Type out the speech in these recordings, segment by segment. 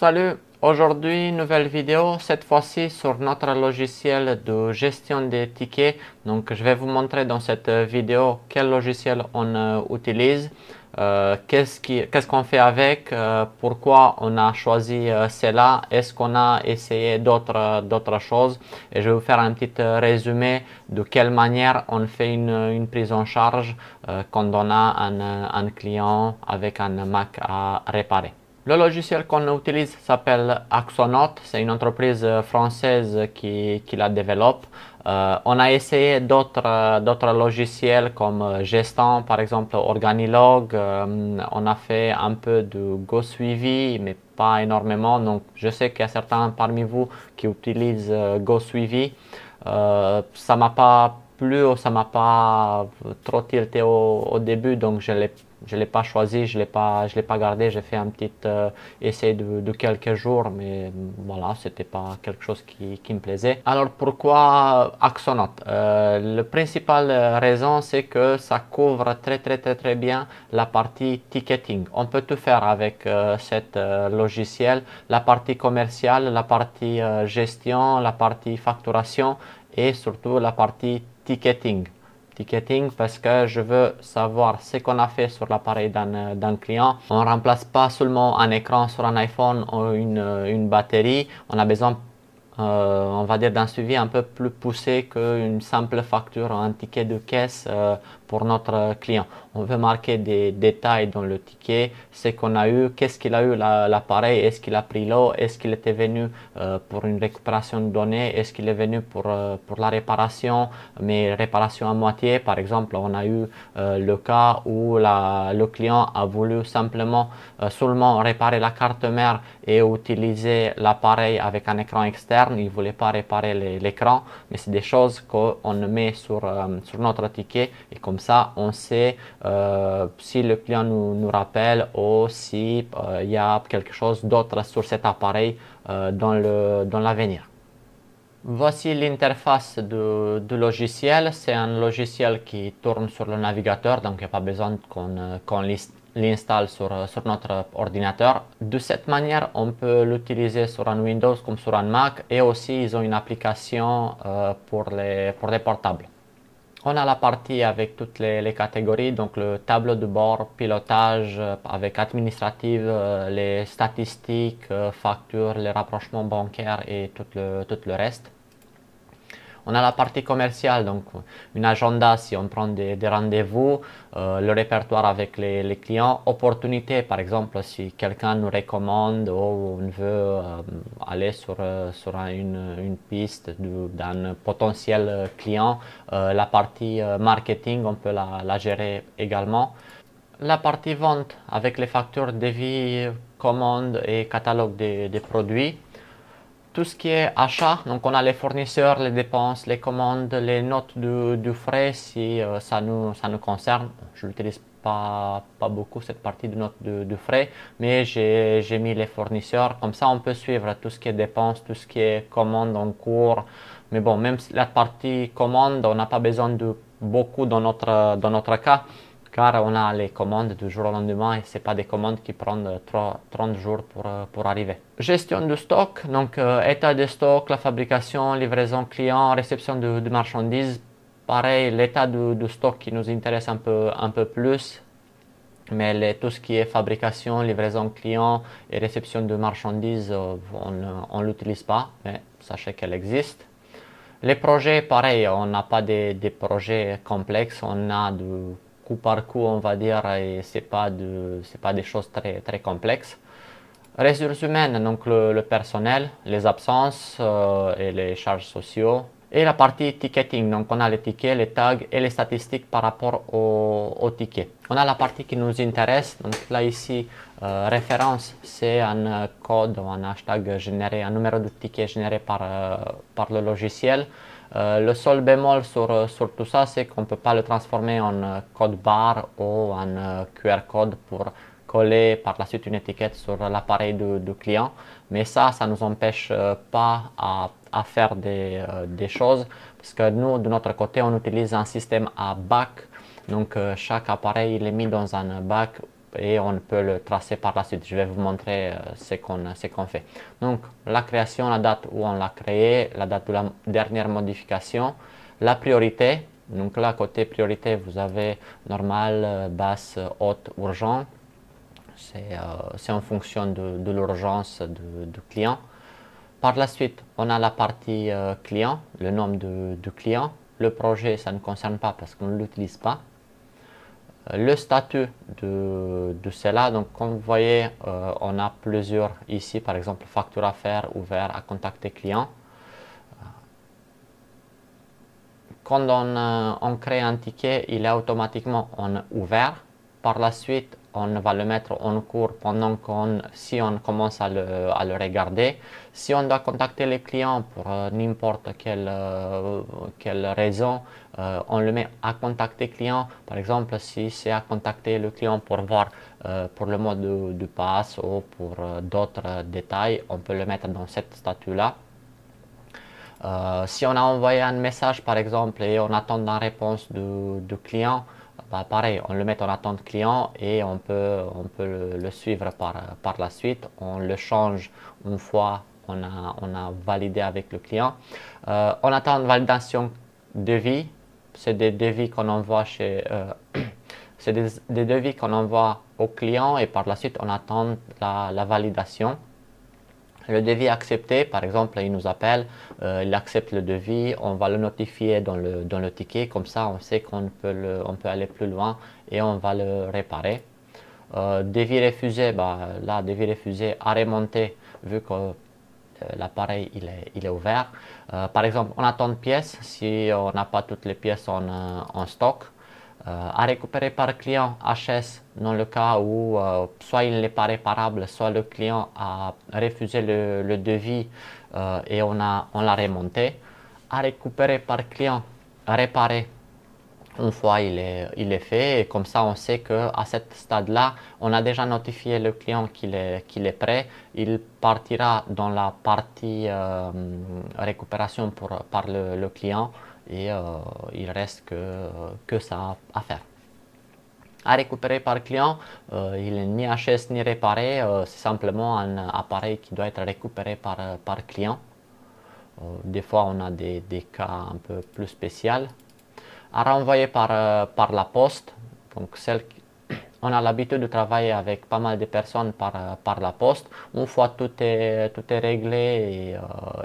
Salut, aujourd'hui nouvelle vidéo, cette fois-ci sur notre logiciel de gestion des tickets. Donc je vais vous montrer dans cette vidéo quel logiciel on utilise, qu'est-ce qu'on fait avec, pourquoi on a choisi cela, est-ce qu'on a essayé d'autres choses, et je vais vous faire un petit résumé de quelle manière on fait une prise en charge quand on a un client avec un Mac à réparer. Le logiciel qu'on utilise s'appelle Axonote, c'est une entreprise française qui la développe. On a essayé d'autres logiciels comme Geston, par exemple Organilog. On a fait un peu de GoSuivi, mais pas énormément. Donc je sais qu'il y a certains parmi vous qui utilisent GoSuivi. Ça m'a pas plu ou ça m'a pas trop tilté au début, donc je l'ai pas choisi, je l'ai pas gardé. J'ai fait un petit essai de quelques jours, mais voilà, c'était pas quelque chose qui me plaisait. Alors pourquoi Axonote? Le principal raison, c'est que ça couvre très bien la partie ticketing. On peut tout faire avec cet logiciel, la partie commerciale, la partie gestion, la partie facturation et surtout la partie ticketing. Ticketing parce que je veux savoir ce qu'on a fait sur l'appareil d'un client. On ne remplace pas seulement un écran sur un iPhone ou une batterie. On a besoin, on va dire, d'un suivi un peu plus poussé qu'une simple facture, un ticket de caisse pour notre client. On veut marquer des détails dans le ticket, ce qu'on a eu, qu'est-ce qu'il a eu l'appareil, est-ce qu'il a pris l'eau, est-ce qu'il était venu pour une récupération de données, est-ce qu'il est venu pour la réparation, mais réparation à moitié. Par exemple, on a eu le cas où le client a voulu seulement réparer la carte mère et utiliser l'appareil avec un écran externe. Il ne voulait pas réparer l'écran, mais c'est des choses qu'on met sur notre ticket, et comme ça on sait si le client nous rappelle ou si il y a quelque chose d'autre sur cet appareil dans l'avenir. Voici l'interface du logiciel. C'est un logiciel qui tourne sur le navigateur, donc il n'y a pas besoin qu'on l'installe sur notre ordinateur. De cette manière, on peut l'utiliser sur un Windows comme sur un Mac, et aussi ils ont une application pour les portables. On a la partie avec toutes les catégories, donc le tableau de bord, pilotage avec administrative, les statistiques, factures, les rapprochements bancaires et tout le reste. On a la partie commerciale, donc une agenda si on prend des rendez-vous, le répertoire avec les clients, opportunités par exemple si quelqu'un nous recommande ou on veut aller sur une piste d'un potentiel client. La partie marketing, on peut la gérer également. La partie vente avec les factures, devis, commandes et catalogue des produits. Tout ce qui est achat, donc on a les fournisseurs, les dépenses, les commandes, les notes du frais si ça nous concerne. Je n'utilise pas beaucoup cette partie de notes de frais, mais j'ai mis les fournisseurs. Comme ça, on peut suivre tout ce qui est dépenses, tout ce qui est commande en cours. Mais bon, même la partie commande, on n'a pas besoin de beaucoup dans notre cas, car on a les commandes du jour au lendemain et ce n'est pas des commandes qui prennent 30 jours pour arriver. Gestion du stock, donc état de stock, la fabrication, livraison client, réception de marchandises. Pareil, l'état du stock qui nous intéresse un peu plus, mais tout ce qui est fabrication, livraison client et réception de marchandises, on ne l'utilise pas, mais sachez qu'elle existe. Les projets, pareil, on n'a pas des projets complexes, on a du coup par coup, on va dire, et c'est pas des choses très complexes. Ressources humaines, donc le personnel, les absences et les charges sociaux. Et la partie ticketing, donc on a les tickets, les tags et les statistiques par rapport aux tickets. On a la partie qui nous intéresse, donc là ici, référence, c'est un code ou un hashtag généré, un numéro de ticket généré par le logiciel. Le seul bémol sur tout ça, c'est qu'on ne peut pas le transformer en code barre ou en QR code pour coller par la suite une étiquette sur l'appareil du client. Mais ça ne nous empêche pas à faire des choses, parce que nous, de notre côté, on utilise un système à bac. Donc chaque appareil il est mis dans un bac et on peut le tracer par la suite. Je vais vous montrer ce qu'on fait. Donc la création, la date où on l'a créé, la date de la dernière modification, la priorité. Donc là, côté priorité, vous avez normal, basse, haute, urgent. C'est en fonction de l'urgence du client. Par la suite, on a la partie client, le nom du client. Le projet, ça ne concerne pas parce qu'on ne l'utilise pas. Le statut de cela, donc comme vous voyez, on a plusieurs ici, par exemple facture à faire, ouvert, à contacter client. Quand on crée un ticket, il est automatiquement en ouvert. Par la suite, on va le mettre en cours pendant si on commence à le regarder. Si on doit contacter les clients pour n'importe quelle raison, on le met à contacter client. Par exemple, si c'est à contacter le client pour voir pour le mode de passe ou pour d'autres détails, on peut le mettre dans cette statut-là. Si on a envoyé un message par exemple et on attend la réponse du client, bah, pareil, on le met en attente client et on peut le suivre par la suite. On le change une fois on a validé avec le client. On attend une validation devis. C'est des devis qu'on envoie c'est des devis qu'on envoie au client et par la suite on attend la validation. Le devis accepté, par exemple, il nous appelle, il accepte le devis, on va le notifier dans le ticket, comme ça on sait qu'on peut aller plus loin et on va le réparer. Devis refusé, bah, là, devis refusé à remonter vu que l'appareil il est ouvert. Par exemple, on attend une pièce, si on n'a pas toutes les pièces en stock. À récupérer par client HS dans le cas où soit il n'est pas réparable, soit le client a refusé le devis et on l'a remonté. À récupérer par client, à réparer une fois il est fait et comme ça on sait qu'à ce stade-là, on a déjà notifié le client qu'il est prêt. Il partira dans la partie récupération par le client et il reste que ça à faire. À récupérer par client, il n'est ni HS ni réparé, c'est simplement un appareil qui doit être récupéré par client. Des fois on a des cas un peu plus spéciaux. À renvoyer par la poste, donc on a l'habitude de travailler avec pas mal de personnes par la poste. Une fois tout est réglé et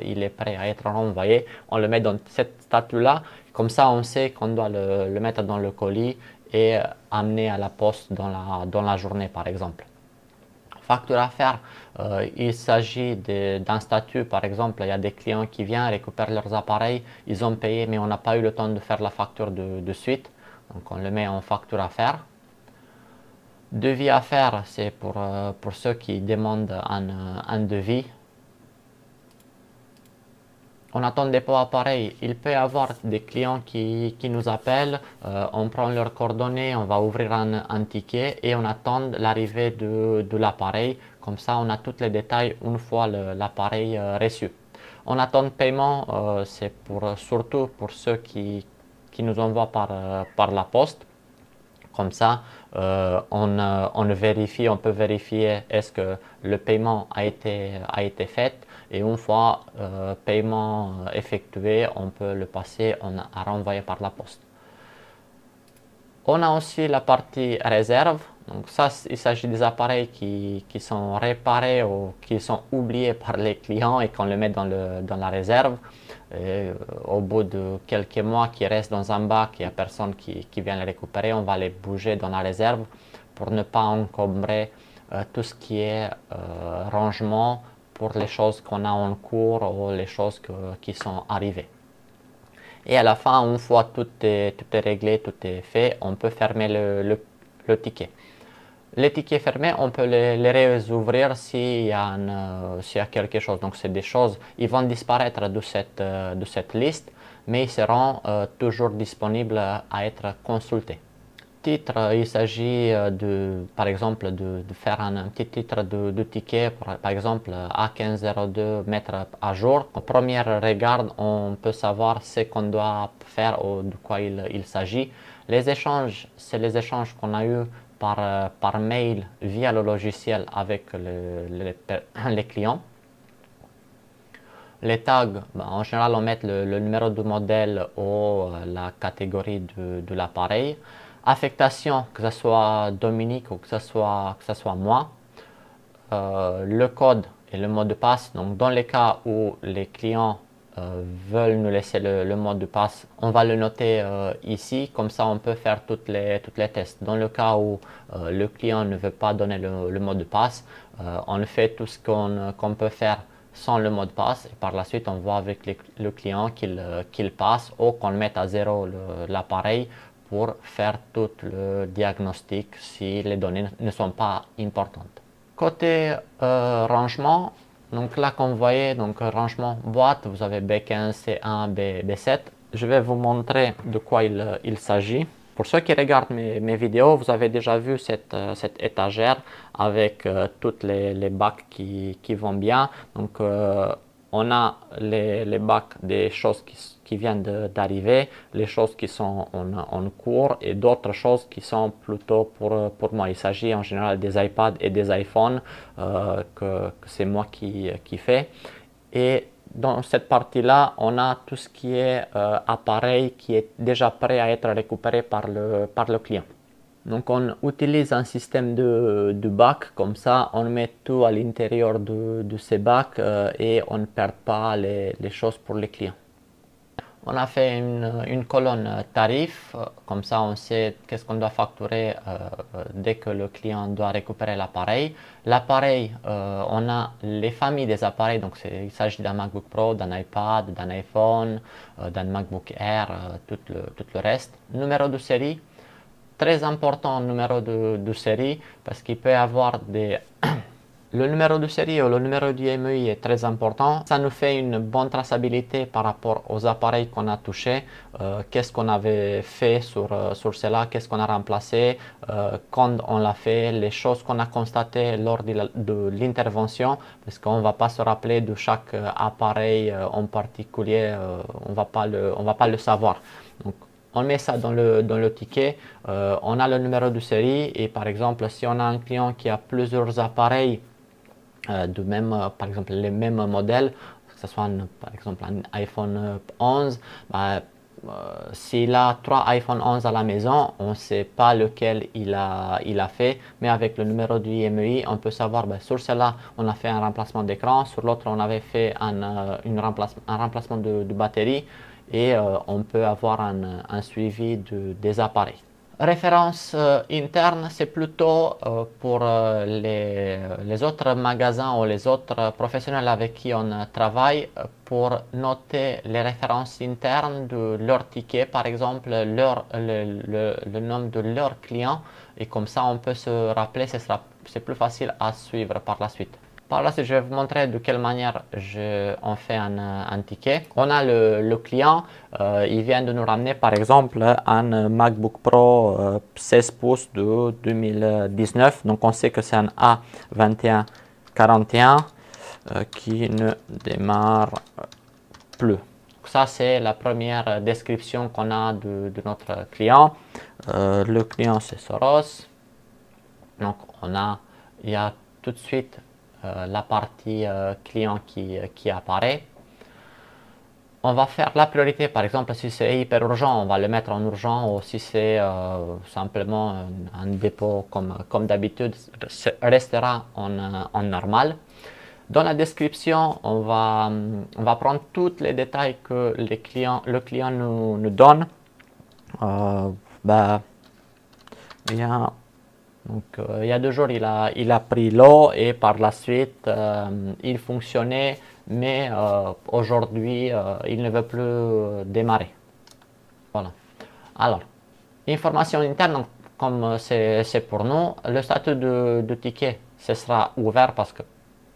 il est prêt à être renvoyé, on le met dans cette statue-là. Comme ça, on sait qu'on doit le mettre dans le colis et amener à la poste dans la journée, par exemple. Facture à faire, il s'agit d'un statut, par exemple, il y a des clients qui viennent récupérer leurs appareils, ils ont payé mais on n'a pas eu le temps de faire la facture de suite, donc on le met en facture à faire. Devis à faire, c'est pour ceux qui demandent un devis. On attend des pots appareils. Il peut y avoir des clients qui nous appellent, on prend leurs coordonnées, on va ouvrir un ticket et on attend l'arrivée de l'appareil. Comme ça, on a tous les détails une fois l'appareil reçu. On attend le paiement, c'est surtout pour ceux qui nous envoient par la poste. Comme ça, on peut vérifier est-ce que le paiement a été fait et une fois paiement effectué, on peut le passer à renvoyer par la poste. On a aussi la partie réserve. Donc ça, il s'agit des appareils qui sont réparés ou qui sont oubliés par les clients et qu'on le met dans la réserve. Et, au bout de quelques mois qui restent dans un bac, il n'y a personne qui vient les récupérer, on va les bouger dans la réserve pour ne pas encombrer tout ce qui est rangement pour les choses qu'on a en cours ou les choses qui sont arrivées. Et à la fin, une fois tout est réglé, tout est fait, on peut fermer le ticket. Les tickets fermés, on peut les réouvrir s'il y a quelque chose. Donc, c'est des choses, ils vont disparaître de cette liste, mais ils seront toujours disponibles à être consultés. Titre, il s'agit par exemple de faire un petit titre de ticket, par exemple A1502 mettre à jour. En première regarde, on peut savoir ce qu'on doit faire ou de quoi il s'agit. Les échanges, c'est les échanges qu'on a eu par mail via le logiciel avec les clients. Les tags, en général, on met le numéro du modèle ou la catégorie de l'appareil. Affectation, que ce soit Dominique ou que ce soit moi. Le code et le mot de passe. Donc, dans les cas où les clients veulent nous laisser le mot de passe, on va le noter ici. Comme ça, on peut faire toutes les tests. Dans le cas où le client ne veut pas donner le mot de passe, on fait tout ce qu'on peut faire sans le mot de passe et par la suite on voit avec le client qu'il passe ou qu'on mette à zéro l'appareil pour faire tout le diagnostic si les données ne sont pas importantes. Côté rangement, donc là comme vous voyez, donc rangement boîte, vous avez B15, C1, B7. Je vais vous montrer de quoi il s'agit. Pour ceux qui regardent mes vidéos, vous avez déjà vu cette étagère avec toutes les bacs qui vont bien. Donc on a les bacs des choses qui viennent d'arriver, les choses qui sont en cours et d'autres choses qui sont plutôt pour moi. Il s'agit en général des iPads et des iPhones que c'est moi qui fais. Et dans cette partie-là, on a tout ce qui est appareil qui est déjà prêt à être récupéré par le client. Donc on utilise un système de bacs, comme ça on met tout à l'intérieur de ces bacs et on ne perd pas les choses pour les clients. On a fait une colonne tarif, comme ça on sait qu'est-ce qu'on doit facturer dès que le client doit récupérer l'appareil. L'appareil, on a les familles des appareils, donc il s'agit d'un MacBook Pro, d'un iPad, d'un iPhone, d'un MacBook Air, tout le reste. Numéro de série, très important numéro de série parce qu'il peut y avoir des... Le numéro de série ou le numéro du MEI est très important. Ça nous fait une bonne traçabilité par rapport aux appareils qu'on a touchés. Qu'est-ce qu'on avait fait sur cela, qu'est-ce qu'on a remplacé, quand on l'a fait, les choses qu'on a constatées lors de l'intervention, parce qu'on ne va pas se rappeler de chaque appareil en particulier, on ne va pas le savoir. Donc, on met ça dans le ticket, on a le numéro de série et par exemple si on a un client qui a plusieurs appareils par exemple les mêmes modèles, que ce soit par exemple un iPhone 11, s'il a 3 iPhone 11 à la maison, on ne sait pas lequel il a fait, mais avec le numéro du IMEI, on peut savoir, sur celle-là, on a fait un remplacement d'écran, sur l'autre, on avait fait un remplacement de batterie et on peut avoir un suivi des appareils. Référence interne, c'est plutôt pour les autres magasins ou les autres professionnels avec qui on travaille pour noter les références internes de leur ticket, par exemple le nom de leurs clients et comme ça on peut se rappeler, c'est plus facile à suivre par la suite. Par là, je vais vous montrer de quelle manière on fait un ticket. On a le client, il vient de nous ramener par exemple un MacBook Pro 16 pouces de 2019. Donc on sait que c'est un A2141 qui ne démarre plus. Ça c'est la première description qu'on a de notre client. Le client c'est Soros. Donc il y a tout de suite la partie client qui apparaît. On va faire la priorité, par exemple si c'est hyper urgent, on va le mettre en urgent ou si c'est simplement un dépôt comme d'habitude, restera en normal. Dans la description, on va prendre tous les détails que le client nous donne. Donc, il y a 2 jours, il a pris l'eau et par la suite, il fonctionnait, mais aujourd'hui, il ne veut plus démarrer. Voilà. Alors, information interne, donc, comme c'est pour nous, le statut de ticket, ce sera ouvert parce que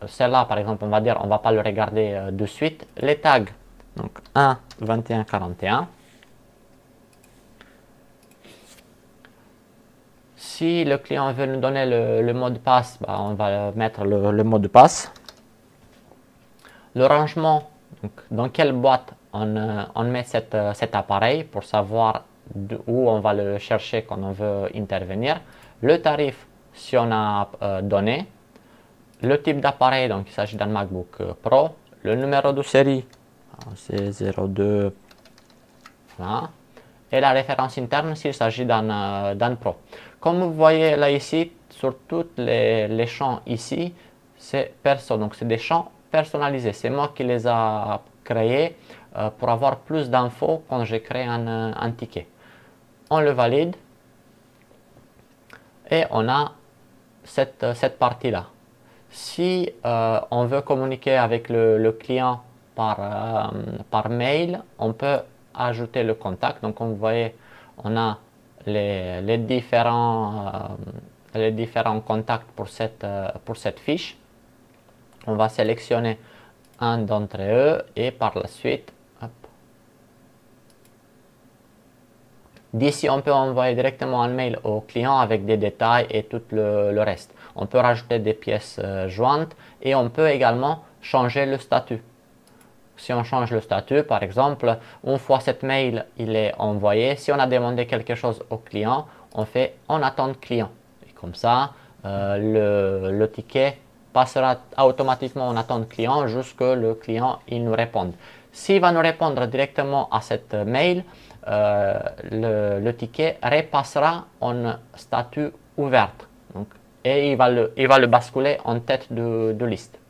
celle-là, par exemple, on va dire, on ne va pas le regarder de suite. Les tags, donc 1, 21, 41. Si le client veut nous donner le mot de passe, on va mettre le mot de passe. Le rangement, donc dans quelle boîte on met cet appareil pour savoir où on va le chercher quand on veut intervenir. le tarif si on a donné, le type d'appareil, donc il s'agit d'un MacBook Pro, le numéro de série, c'est 02, voilà, et la référence interne s'il s'agit d'un Pro. Comme vous voyez là ici, sur tous les champs ici, c'est perso, donc c'est des champs personnalisés. C'est moi qui les a créés pour avoir plus d'infos quand j'ai créé un ticket. On le valide et on a cette partie-là. Si on veut communiquer avec le client par mail, on peut ajouter le contact. Donc, comme vous voyez, on a les différents contacts pour cette fiche. On va sélectionner un d'entre eux et par la suite, d'ici, on peut envoyer directement un mail au client avec des détails et tout le reste. On peut rajouter des pièces jointes et on peut également changer le statut. Si on change le statut, par exemple, une fois cette mail il est envoyé, si on a demandé quelque chose au client, on fait en attente client. Et comme ça, le ticket passera automatiquement en attente client jusqu'à le client il nous réponde. S'il va nous répondre directement à cette mail, le ticket repassera en statut ouvert. Donc, et il va le basculer en tête de liste.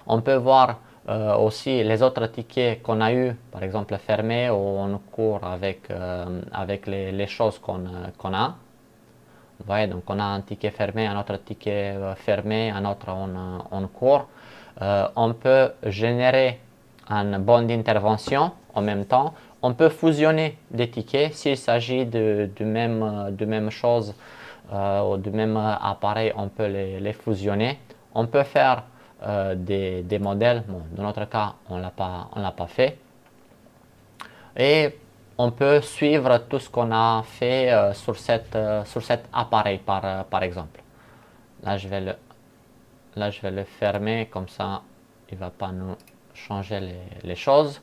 On peut voir aussi les autres tickets qu'on a eu, par exemple fermés ou en cours avec les choses qu'on a. Vous voyez, donc on a un ticket fermé, un autre ticket fermé, un autre en cours. On peut générer un bon d'intervention en même temps. On peut fusionner des tickets s'il s'agit de même chose ou du même appareil, on peut les fusionner. On peut faire des modèles. Bon, dans notre cas, on l'a pas fait. Et on peut suivre tout ce qu'on a fait sur cet appareil par exemple. Là, je vais le fermer comme ça, il ne va pas nous changer les choses.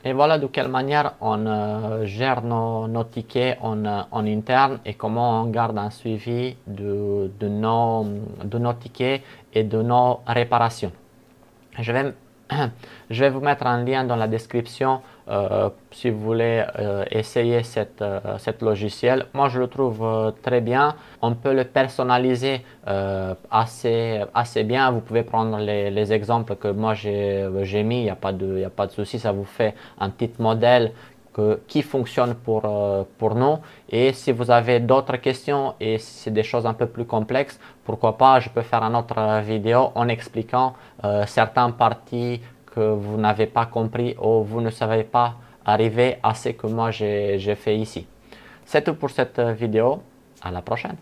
Et voilà de quelle manière on gère nos tickets en interne et comment on garde un suivi de nos tickets et de nos réparations. Je vais vous mettre un lien dans la description si vous voulez essayer cette logiciel. Moi, je le trouve très bien. On peut le personnaliser assez bien. Vous pouvez prendre les exemples que moi j'ai mis. Il n'y a pas de souci. Ça vous fait un petit modèle qui fonctionne pour nous. Et si vous avez d'autres questions et si c'est des choses un peu plus complexes, pourquoi pas, je peux faire une autre vidéo en expliquant certaines parties que vous n'avez pas compris ou vous ne savez pas arriver à ce que moi j'ai fait ici. C'est tout pour cette vidéo. À la prochaine.